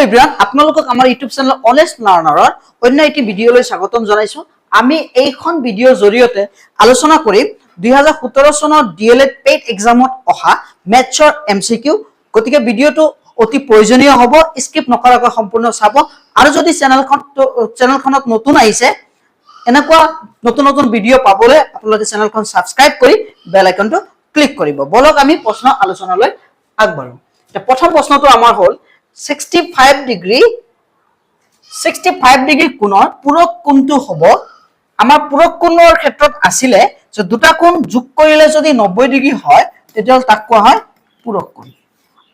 Everyone আপোনালোকক আমাৰ YouTube channel honest লাৰ্ণাৰৰ অন্য এটি ভিডিঅলৈ স্বাগতম জনাইছো। আমি এইখন ভিডিঅৰ জৰিয়তে আলোচনা কৰিম 2017 চনৰ ডিএলএড পেইড এক্সামত অহা মেথছৰ এমসিকিউ। গতিকে ভিডিঅটো অতি প্ৰয়োজনীয় হ'ব, স্কিপ নকৰাকৈ সম্পূৰ্ণ চাব। আৰু যদি চেনেলখনত নতুন আহিছে এনেকুৱা নতুন নতুন ভিডিঅ' পাবলৈ আপোনালোকে চেনেলখন সাবস্ক্ৰাইব কৰি বেল আইকনটো ক্লিক কৰিব। বলক আমি প্ৰশ্ন আলোচনালৈ আগবাঢ়ো। প্ৰথম প্ৰশ্নটো আমাৰ হ'ল 65 ডিগ্ৰী কোণৰ পূৰক কোণটো হ'ব। আমাৰ পূৰক কোণৰ ক্ষেত্ৰত আছিলে যে দুটা কোণ যোগ কৰিলে যদি 90 ডিগ্ৰী হয় তেতিয়াহ'লে তাক কোৱা হয় পূৰক কোণ,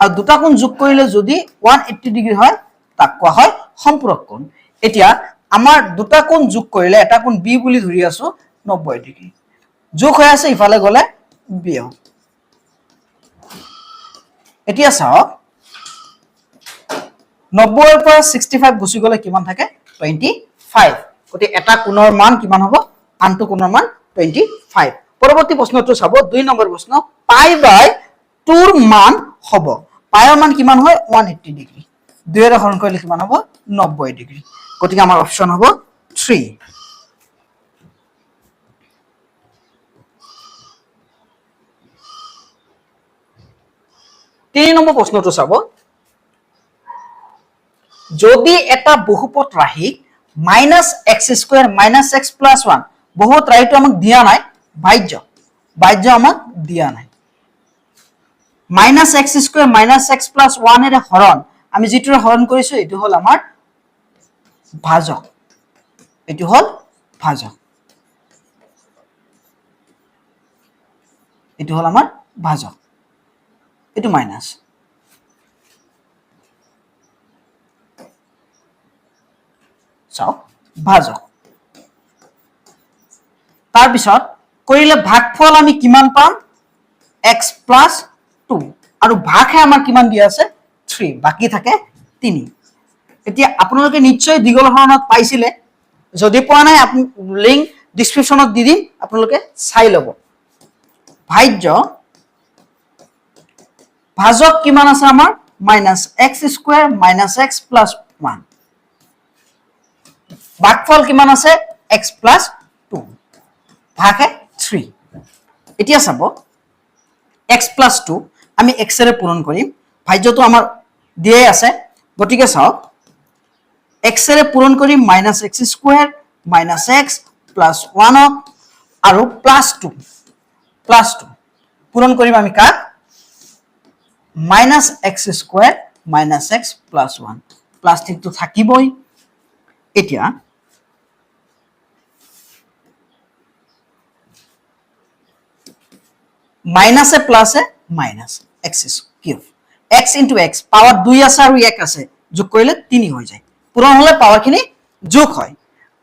আৰু দুটা কোণ যোগ কৰিলে যদি 180 ডিগ্ৰী হয় তাক কোৱা হয় সম্পূৰক কোণ। এতিয়া আমাৰ দুটা কোণ যোগ কৰিলে এটা কোণ বি বুলি ধৰি আছো 90 ডিগ্ৰী যোগ হৈ আছে, ইফালে গলে বি। এতিয়া চাওক 90 ৰ পৰা 65 গুচি গলে কিমান থাকে 25। গতি এটা কোণৰ মান কিমান হ'ব, আনটো কোণৰ মান 25। পৰৱৰ্তী প্ৰশ্নটো চাব, 2 নম্বৰ প্ৰশ্ন। পাই বাই 2 ৰ মান হ'ব, পাইৰ মান কিমান হয় 180 ডিগ্ৰী, 2 ৰে হৰণ কৰিলে কিমান হ'ব 90 ডিগ্ৰী। গতিকে আমাৰ অপচন হ'ব 3। তিনি নম্বৰ প্ৰশ্নটো চাব, যদি এটা বহুপদ ৰাশি -x² - x+1, বহুপদ ৰাশিটো আমাক দিয়া নাই, ভাজ্য আমাক দিয়া নাই। -x² - x+1 এৰে হৰণ, আমি যিটোৰে হৰণ কৰিছো এইটো হ'ল আমাৰ ভাজক, এইটো হ'ল ভাজক, এইটো হ'ল আমাৰ ভাজক, এইটো মাইনাস। চাওক ভাজক, তাৰ পিছত কৰিলে ভাগফল আমি কিমান পাম x+2, আৰু ভাগহে আমাৰ কিমান দিয়া আছে 3, বাকি থাকে 3। এতিয়া আপোনালোকে নিশ্চয় দীঘল হৰণত পাইছিলে, যদি পোৱা নাই লিংক ডেসক্ৰিপচনত দি দিম, আপোনালোকে চাই ল'ব। ভাজক কিমান আছে আমাৰ -x² - x+1, ভাগফল কিমান আছে x+2, ভাগে 3। এতিয়া চাব x+2 আমি x ৰে পূৰণ কৰিম, ভাজ্যটো আমাৰ দিয়ে আছে, গতিকে চাওক x ৰে পূৰণ কৰিম -x² - x+1 আৰু +2 পূৰণ কৰিম আমি কাক -x² - x+1, প্লাষ্টিকটো থাকিবই। এতিয়া মাইনাসে প্লাসে minus x³ x into x, power 2 আছে আৰু 1 আছে, যোগ কৰিলে 3 হৈ যায়, পূৰণ হলে পাৱাৰখিনি যোগ হয়।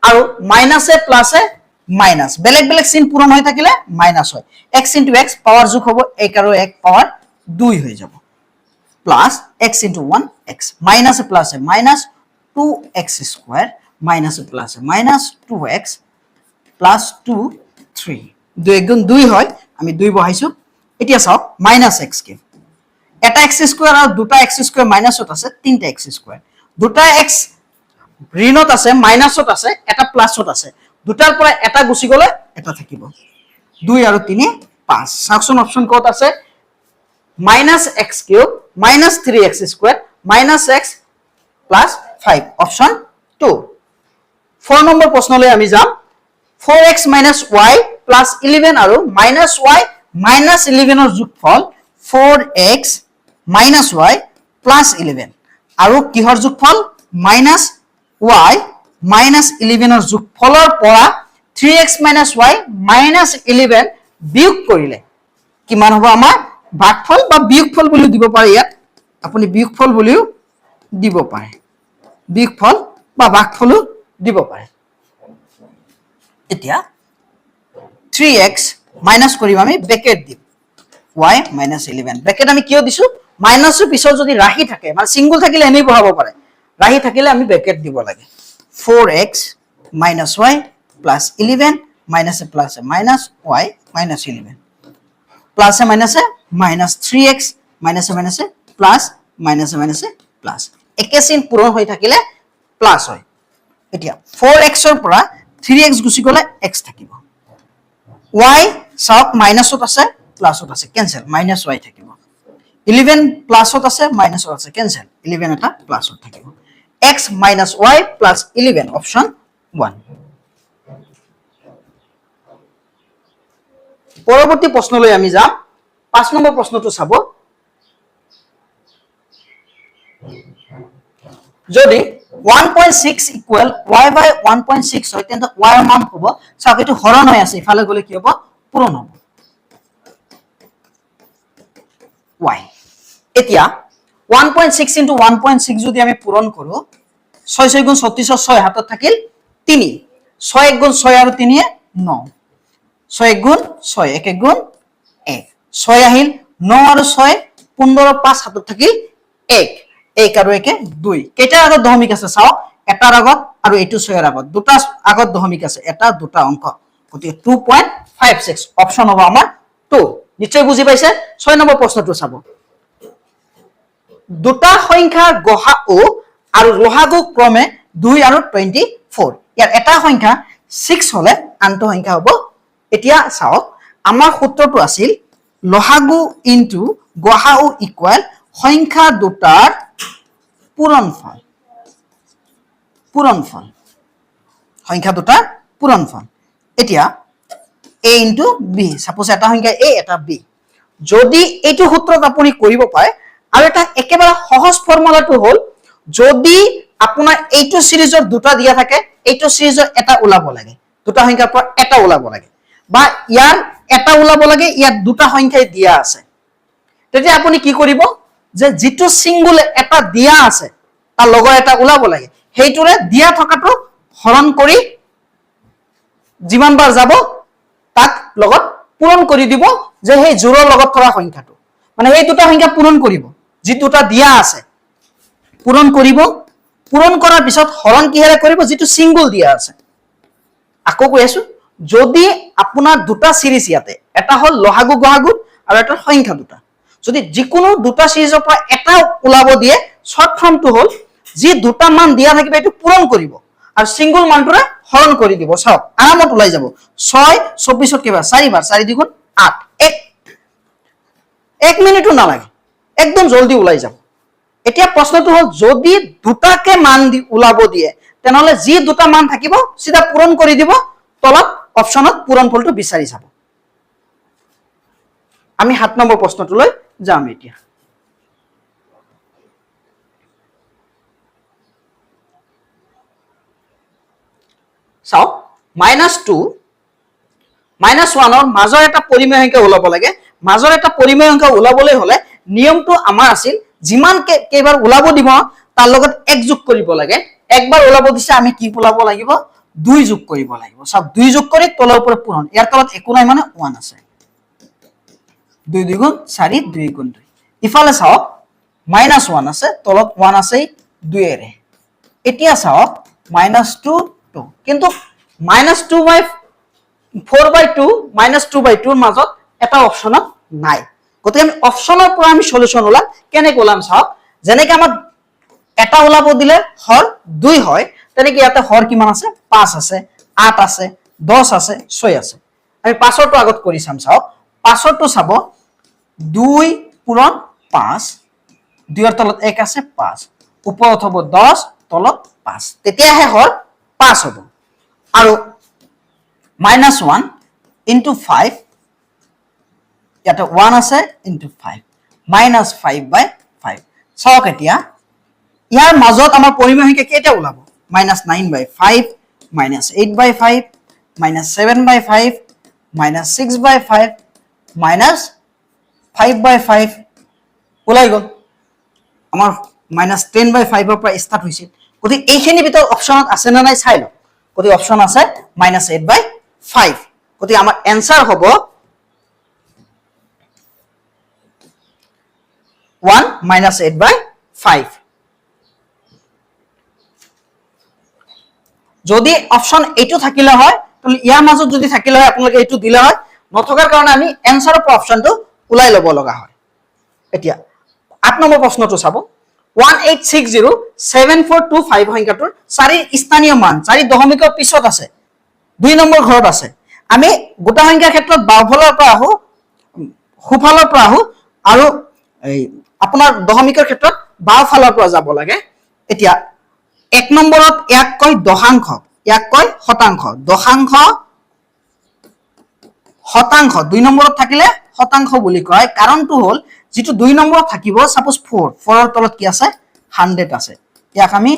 আৰু মাইনাসে প্লাসে মাইনাস, বেলেগ বেলেগ চিন পূৰণ হৈ থাকিলে মাইনাস হয়। x into x পাৱাৰ যোগ হ'ব, 1 আৰু 1 পাৱাৰ 2 হৈ যাব, প্লাস x into 1 x, মাইনাসে প্লাসে মাইনাস 2x² মাইনাসে প্লাসে মাইনাস 2x প্লাস 2 3, 2 গুণ 2 হয়, আমি 2 বহাইছো। এতিয়া চাওক -x কে এটা x² আৰু দুটা x² মাইনাসত আছে, তিনটা x², দুটা x ঋণত আছে, মাইনাসত আছে, এটা প্লাসত আছে, দুটাৰ পৰা এটা গুচি গলে এটা থাকিব, 2 আৰু 3 5। চাওকচোন অপচন ক'ত আছে, -x³ - 3x² - x + 5, option 2। 4 number প্ৰশ্নলৈ আমি যাম। 4x - y + 11 আৰু -y - 11 ৰ যোগফল 4x - y + 11, আৰু কিহৰ যোগফল -y - 11 ৰ যোগফলৰ পৰা 3x - y - 11 বিয়োগ কৰিলে কিমান হ'ব আমাৰ ভাগফল, বা বিয়োগফল বুলিও দিব পাৰে, ইয়াত আপুনি বিয়োগফল বুলিও দিব পাৰে, বিয়োগফল বা ভাগফলো দিব পাৰে। এতিয়া 3x মাইনাস কৰিম, আমি ব্ৰেকেট দিম y - 11, ব্ৰেকেট আমি কিয় দিছো, মাইনাসৰ পিছত যদি ৰাশি থাকে, মানে সিঙ্গল থাকিলে এনেই বহাব পাৰে, ৰাশি থাকিলে আমি ব্ৰেকেট দিব লাগে। 4x - y + 11 মাইনাসে প্লাসে মাইনাস y - 11, প্লাসে মাইনাসে মাইনাস 3x মাইনাসে মাইনাসে প্লাস মাইনাসে মাইনাসে প্লাস, একে চিন পূৰণ হৈ থাকিলে প্লাস হয় এতিয়া 4x ৰ পৰা 3x গুচি গলে x থাকিব y চাওক মাইনাসত আছে প্লাসত আছে কেনসেল মাইনাস y থাকিব 11 প্লাসত আছে মাইনাসত আছে কেনসেল 11 এটা প্লাসত থাকিব x minus y plus 11 option 1 পৰৱৰ্তী প্ৰশ্নলৈ আমি যাম 5 নম্বৰ প্ৰশ্নটো চাব যদি 1.6 ইকুৱেল y by 1.6 হয় তেন্তে y ৰ মান হ'ব চাওক এটো হৰণ হৈ আছে ইফালে গলে কি হ'ব পূৰণ হ'ব y এতিয়া 1.6 into 1.6 যদি আমি পূৰণ কৰো 6 6 গুণ 36 6 হাতত থাকিল 3 6 1 গুণ 6 আৰু 3 এ 9 6 1 গুণ 6 1 1 গুণ 1 6 আহিল 9 আৰু 6 15 5 হাতত থাকিল 1 1 আৰু 1 2 কেইটা আগত দশমিক আছে চাও এটাৰ আগত আৰু এটো 6 ৰ আগত দুটা আগত দশমিক আছে এটা দুটা অংক গতিকে 2.56 অপশন হ'ব আমাৰ 2 নিশ্চয় বুজি পাইছে 6 নম্বৰ প্ৰশ্নটো চাব দুটা সংখ্যা গসাউ আৰু লসাগু ক্ৰমে 2 আৰু 24 ইয়াৰ এটা সংখ্যা 6 হলে আনটো সংখ্যা হ'ব এতিয়া চাওক আমাৰ সূত্ৰটো আছিল লসাগু ইনটু গসাউ ইকুৱেল সংখ্যা দুটাৰ পূৰণফল সংখ্যা দুটাৰ পূৰণফল এতিয়া a ইনটু b সাপোজ এটা সংখ্যা a এটা b যদি এইটো সূত্ৰত আপুনি কৰিব পাৰে আৰু এটা একেবাৰে সহজ ফৰ্মুলাটো হ'ল যদি আপোনাৰ এইটো সিৰিজৰ দুটা দিয়া থাকে এইটো সিৰিজৰ এটা ওলাব লাগে দুটা সংখ্যাৰ পৰা এটা ওলাব লাগে বা ইয়াৰ এটা ওলাব লাগে ইয়াত দুটা সংখ্যাই দিয়া আছে তেতিয়া আপুনি কি কৰিব যে যেটো সিঙ্গল এটা দিয়া আছে তাৰ লগৰ এটা ওলাব লাগে হেইটোৰে দিয়া থকাটো হৰণ কৰি যিমান বাৰ যাব তাক লগত পূৰণ কৰি দিব যে সেই জোৰৰ লগত থকা সংখ্যাটো মানে এই দুটা সংখ্যা পূৰণ কৰিব যি দুটা দিয়া আছে পূৰণ কৰিব পূৰণ কৰাৰ পিছত হৰণ কিহেৰে কৰিব যেটো সিঙ্গল দিয়া আছে আকৌ কৈ আছো যদি আপোনাৰ দুটা সিৰিজ ইয়াতে এটা হল লহাগু গহাগু আৰু এটা সংখ্যা দুটা যদি যিকোনো দুটা সিৰিজৰ পৰা এটা ওলাব দিয়ে শৰ্ট ফৰ্মটো হল যি দুটা মান দিয়া থাকিব এটো পূৰণ কৰিব আৰু সিঙ্গল মানটোৰে হৰণ কৰি দিব চাওক আৰামত ওলাই যাব 6 24 ত কেবা 4 বাৰ 4 দ্বিগুণ 8 1 মিনিটো নালাগে একদম জলদি ওলাই যাব এতিয়া প্ৰশ্নটো হল যদি দুটাকে মান দি ওলাব দিয়ে তেনহলে যি দুটা মান থাকিব সিধা পূৰণ কৰি দিব তলত অপশনত পূৰণফলটো বিচাৰি যাব আমি 7 নম্বৰ প্ৰশ্নটোলৈ যাম এতিয়া চাও -2 -1 ৰ মাজৰ এটা পৰিমেয় সংখ্যা ওলাব লাগে মাজৰ এটা পৰিমেয় সংখ্যা ওলাবলৈ হলে নিয়মটো আমাৰ আছিল যিমান কেইবাৰ ওলাব দিব তাৰ লগত 1 যোগ কৰিব লাগে একবাৰ ওলাব দিছে আমি কি ওলাব লাগিব 2 যোগ কৰিব লাগিব সব 2 যোগ কৰি তলৰ ওপৰত পূৰণ ইয়াৰ তলত একো নাই মানে 1 আছে 2 2 গুণ 4 2 গুণ 2 ইফালে চাও -1 আছে তলত 1 আছে 2 এৰে এতিয়া চাও -2 2 কিন্তু -2/4/2 -2/2 ৰ মাজত এটা অপশনত নাই গতিকে আমি অপশনৰ পৰা আমি সলিউশন ওলাম কেনেকৈ ওলাম চাওক যেনেকৈ আমাক এটা ওলাব দিলে হৰ 2 হয় তেনেকৈ ইয়াতে হৰ কিমান আছে 5 আছে 8 আছে 10 আছে 6 আছে আমি 5ৰটো আগত কৰি চাম চাওক 5ৰটো চাব 2 পূৰণ 5 2 ৰ তলত 1 আছে 5 ওপৰত হ'ব 10 তলত 5 তেতিয়াহে হৰ 5 হ'ব আৰু -1 into 5 ইয়াতে 1 আছে into 5 -5/5 চাওক এতিয়া ইয়াৰ মাজত আমাৰ পৰিমেয় সংখ্যা কেইটা ওলাব -9/5 -8/5 -7/5 -6/5 -5/5 ওলাই গল আমাৰ -10/5 ৰ পৰা স্টাৰ্ট হৈছিল গতিকে এইখিনি ভিতৰত অপশনত আছে না নাই চাই লওক গতিকে অপশন আছে -8/5 গতিকে আমাৰ এনসার হ'ব 1 -8/5 যদি অপশন এইটো থাকিলে হয় তাহলে ইয়াৰ মাজত যদি থাকিলে হয় আপোনালোকে এইটো দিলে হয় নথকাৰ কাৰণে আমি এনসাৰৰ পৰা অপশনটো উলাই লব লগা হয় এতিয়া 8 নম্বৰ প্ৰশ্নটো চাব 18607425 সংখ্যাটোৰ 4 স্থানীয় মান 4 দশমিকৰ পিছত আছে 2 নম্বৰ ঘৰত আছে আমি গোটা সংখ্যাৰ ক্ষেত্ৰত বাওফালৰ পৰা আহো সোফালৰ পৰা আহো আৰু এই আপোনাৰ দশমিকৰ ক্ষেত্ৰত বাওফালৰ পৰা যাব লাগে এতিয়া 1 নম্বৰত ইয়াক কয় দশাংশ ইয়াক কয় শতাংশ দশাংশ শতাংশ 2 নম্বৰত থাকিলে শতাংশ বুলি কয় কাৰণটো হল যেটো 2 নম্বৰত থাকিব সাপোজ 4 4ৰ তলত কি আছে 100 আছে ইয়াক আমি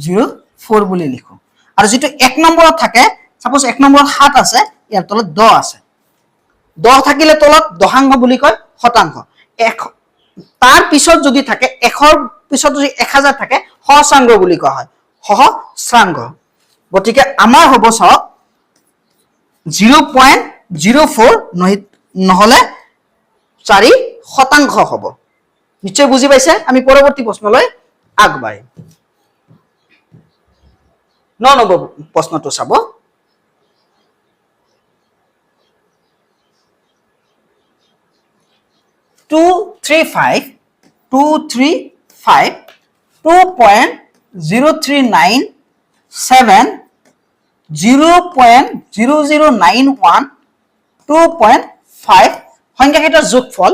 04 বুলি লিখো আৰু যেটো 1 নম্বৰত থাকে সাপোজ 1 নম্বৰত 7 আছে ইয়াৰ তলত 10 আছে 10 থাকিলে তলত দশাংশ বুলি কয় শতাংশ তাৰ পিছত যদি থাকে 1ৰ পিছত যদি 1000 থাকে সহস্ৰাংশ বুলি কোৱা হয় সহস্ৰাংশ গতিকে আমাৰ হ'ব সব 0.04 নহলে 4 শতাংশ হ'ব নিশ্চয় বুজি পাইছে আমি পৰৱৰ্তী প্ৰশ্নলৈ আগবাঢ়িম 9 নম্বৰ প্ৰশ্নটো চাব 235 2.0397 0.0091 2.5 সংখ্যাকেইটাৰ যোগফল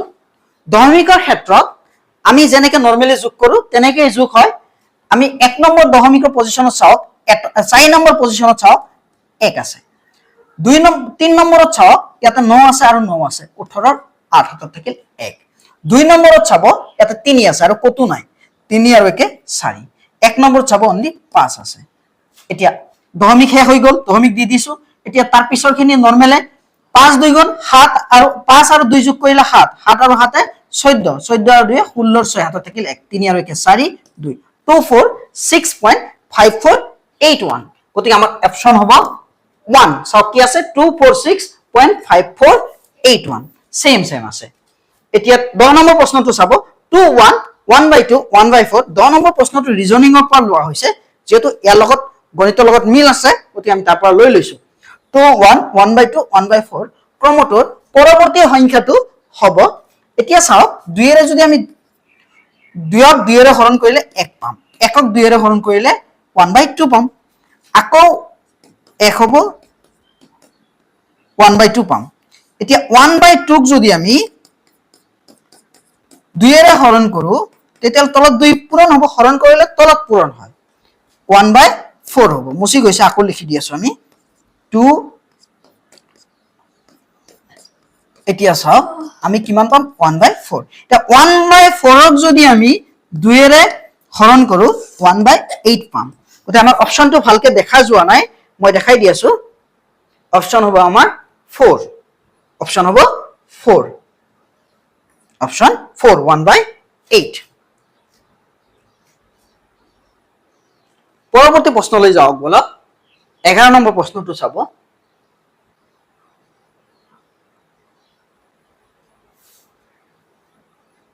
দশমিকৰ ক্ষেত্ৰত আমি যেনেকৈ নৰমালি যোগ কৰো তেনেকৈ যোগ হয় আমি 1 নম্বৰ দশমিকৰ পজিশনত চাওক 4 নম্বৰ পজিশনত চাওক 1 আছে 3 নম্বৰত চাওক ইয়াতে 9 আছে আৰু 9 আছে 18ৰ 8 হাতত থাকিল 1 2 নম্বৰত চাব ইয়াতে 3 আছে আৰু কতো নাই 3 আৰু 1 4 1 নম্বৰত চাব অনলি 5 আছে এতিয়া দশমিক শেষ হৈ গল দশমিক দি দিছো এতিয়া তাৰ পিছৰখিনি নৰমালে 5 2 গুণ 7 আৰু 5 আৰু 2 যোগ কৰিলে 7 7 আৰু 7 14 14 আৰু 2 16 6 হাতত থাকিল 1 3 আৰু 1 4 2 246.5481 গতিকে আমাৰ অপচন হ'ব 1 সব কি আছে 246.5481 সেম আছে এতিয়া 10 নম্বৰ প্ৰশ্নটো চাব 2 1 1/2 1/4 10 নম্বৰ প্ৰশ্নটো ৰিজনিংৰ পৰা লোৱা হৈছে যেহেতু ইয়াৰ লগত গণিতৰ লগত মিল আছে গতিকে আমি তাৰ পৰা লৈ লৈছো 2 1 1/2 1/4 ক্ৰমটোৰ পৰৱৰ্তী সংখ্যাটো হ'ব এতিয়া চাওক 2 এৰে যদি আমি 2ক 2 এৰে হৰণ কৰিলে 1 পাম 1ক 2 এৰে হৰণ কৰিলে 1/2 পাম আকৌ 1 হ'ব 1/2 পাম এতিয়া 1/2 ক যদি আমি 2 এৰে হৰণ কৰো তেতিয়া তলত 2 পূৰণ হ'ব হৰণ কৰিলে তলত পূৰণ হয় 1/4 হ'ব মুছি গৈছে আকৌ লিখি দি আছো আমি 2 এতিয়া চাওক আমি কিমান পাম 1/4 এটা 1/4 ক যদি আমি 2 এৰে হৰণ কৰো 1/8 পাম গতে আমাৰ অপচনটো ভালকে দেখা যোৱা নাই মই দেখাই দি আছো অপচন হ'ব আমাৰ 4 অপচন হ'ব 4 অপচন 4 1/8 পৰৱৰ্তী প্ৰশ্নলৈ যাওক বলক 11 নম্বৰ প্ৰশ্নটো চাব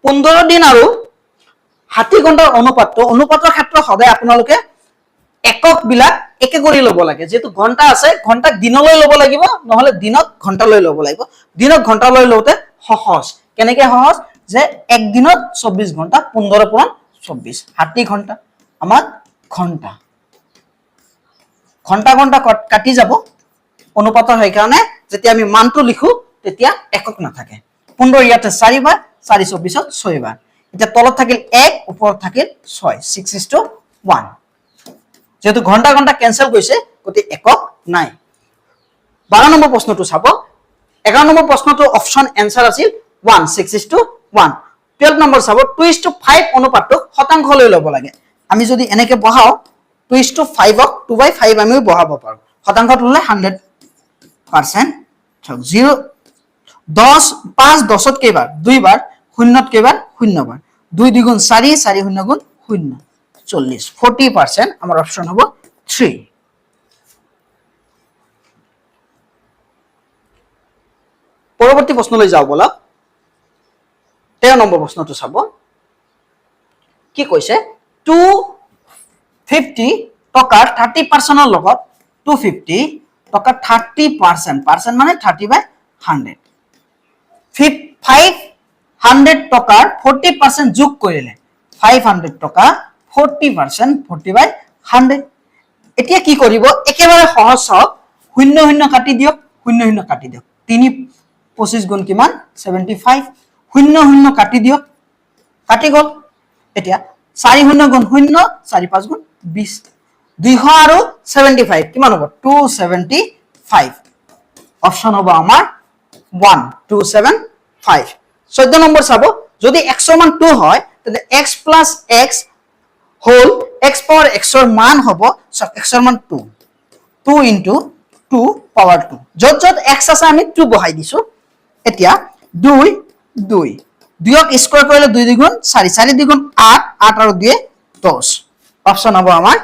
15 দিন আৰু 60 ঘণ্টাৰ অনুপাতৰ ক্ষেত্ৰত সদায় আপোনালোকে একক বিলাক একে কৰি ল'ব লাগে যেহেতু ঘন্টা আছে ঘন্টাক দিনলৈ ল'ব লাগিব নহলে দিনক ঘন্টালৈ ল'ব লাগিব দিনক ঘন্টালৈ লওঁতে সহজ কেনেকৈ সহজ যে এক দিনত 24 ঘন্টা 15 পৰা 24 60 ঘন্টা আমাৰ ঘন্টা ঘন্টা ঘন্টা কাটি যাব অনুপাতৰ হয় কাৰণে যেতিয়া আমি মানটো লিখো তেতিয়া একক নাথাকে 15 ইয়াতে 4 বাৰ 4 24ত 6 বাৰ এতিয়া তলত থাকিল 1 ওপৰত থাকিল 6 6:1 যেহেতু ঘন্টা ঘন্টা ক্যান্সেল গৈছে গতি একক নাই 12 নম্বৰ প্ৰশ্নটো চাব 11 নম্বৰ প্ৰশ্নটো অপচন এনসাৰ আছিল 1 6:1 12 নম্বৰ চাব 2:5 অনুপাতক শতাংশ লৈ ল'ব লাগে আমি যদি এনেকে বহাও 2:5 ক 2/5 আমি বহাব পাৰো শতাংশত ললে 100% 0 10 5 10ত কেইবাৰ 2 বাৰ 0ত কেইবাৰ 0 বাৰ 2 2 4 4 0 0 40 40% আমাৰ অপচন হ'ব 3 পৰৱৰ্তী প্ৰশ্নলৈ যাও বলা 13 নম্বৰ প্ৰশ্নটো চাব কি কৈছে 250 টকাৰ 30% ৰ লগত 250 টকাৰ 30% মানে 30/100 500 টকাৰ 40% যোগ কৰিলে 500 টকা 40%, 40/100। এতিয়া কি কৰিব, একেবাৰে সহজ সহজ, 0 0 কাটি দিয়ক, 0 0 কাটি দিয়ক, 3 25 গুণ কিমান 75, 0 0 কাটি দিয়ক, কাটি গল। এতিয়া 4 0 গুণ 0, 4 5 গুণ 20, 200 আৰু 75 কিমান হ'ব 275। অপশন হ'ব আমাৰ 1 275। 14 নম্বৰ চাব, যদি x ৰ মান 2 হয় তেন্তে x plus x whole x power x ৰ মান হ'ব, x ৰ মান 2, 2 into 2 পাৱাৰ 2, যত যত x আছে আমি 2 বহাই দিছো। এতিয়া 2 2 2ক স্কয়াৰ কৰিলে 2 2 গুণ 4, 4 2 গুণ 8, 8 আৰু 2 10। অপশন হ'ব আমাৰ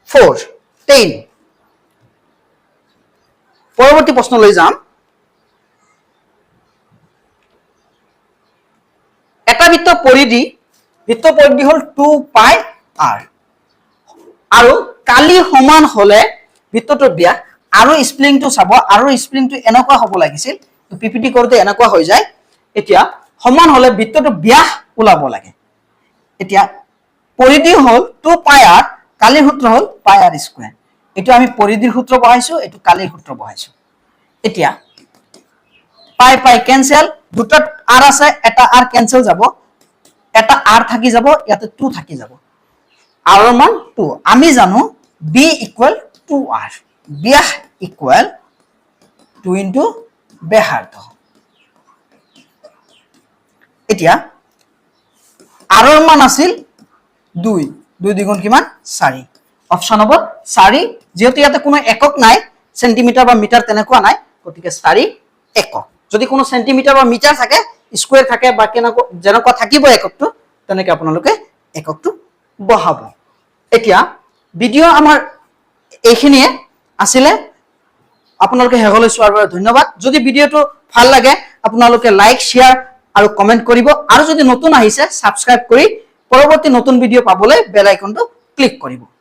4 10। পৰৱৰ্তী প্ৰশ্নলৈ যাম। এটা বৃত্ত পৰিধি হল 2 পাই r, আৰু কালি সমান হলে বৃত্তটোৰ ব্যাস, আৰু স্প্লিংটো চাব, আৰু স্প্লিংটো এনেকুৱা হ'ব লাগিছিল, পিপিটি কৰোতে এনেকুৱা হৈ যায়। এতিয়া সমান হলে বৃত্তটোৰ ব্যাস ওলাব লাগে। এতিয়া পৰিধি হল 2 পাই r, কালিৰ সূত্ৰ হল পাই r স্কয়াৰ। এটো আমি পৰিধিৰ সূত্ৰ বহাইছো, এটো কালিৰ সূত্ৰ বহাইছো। এতিয়া পাই পাই ক্যান্সেল, দুটাত r আছে, এটা r ক্যান্সেল যাব, এটা r থাকি যাব, ইয়াতে 2 থাকি যাব, r এর মান 2। আমি জানো b ইকুয়াল 2r, ব্যাস ইকুয়াল 2 ইনটু ব্যাসার্ধ। এতিয়া r এর মান আছিল 2, 2 দ্বিগুণ কিমান 4। অপশন হ'ব 4, যেহেতু ইয়াতে কোনো একক নাই, সেন্টিমিটার বা মিটার তেনেকুৱা নাই, গতিকে 4 একক। যদি কোনো সেন্টিমিটাৰ বা মিটাৰ থাকে, স্কয়াৰ থাকে বা যেনেকুৱা থাকিব এককটো, তেনেকে আপোনালোকে এককটো বহাব। এতিয়া ভিডিও আমাৰ এইখিনিয়ে আছিলে, আপোনালোকে হেগলৈ চোৱাৰ বাবে ধন্যবাদ। যদি ভিডিওটো ভাল লাগে আপোনালোকে লাইক শেয়াৰ আৰু কমেন্ট কৰিব, আৰু যদি নতুন আহিছে সাবস্ক্ৰাইব কৰি পৰৱৰ্তী নতুন ভিডিও পাবলৈ বেল আইকনটো ক্লিক কৰিব।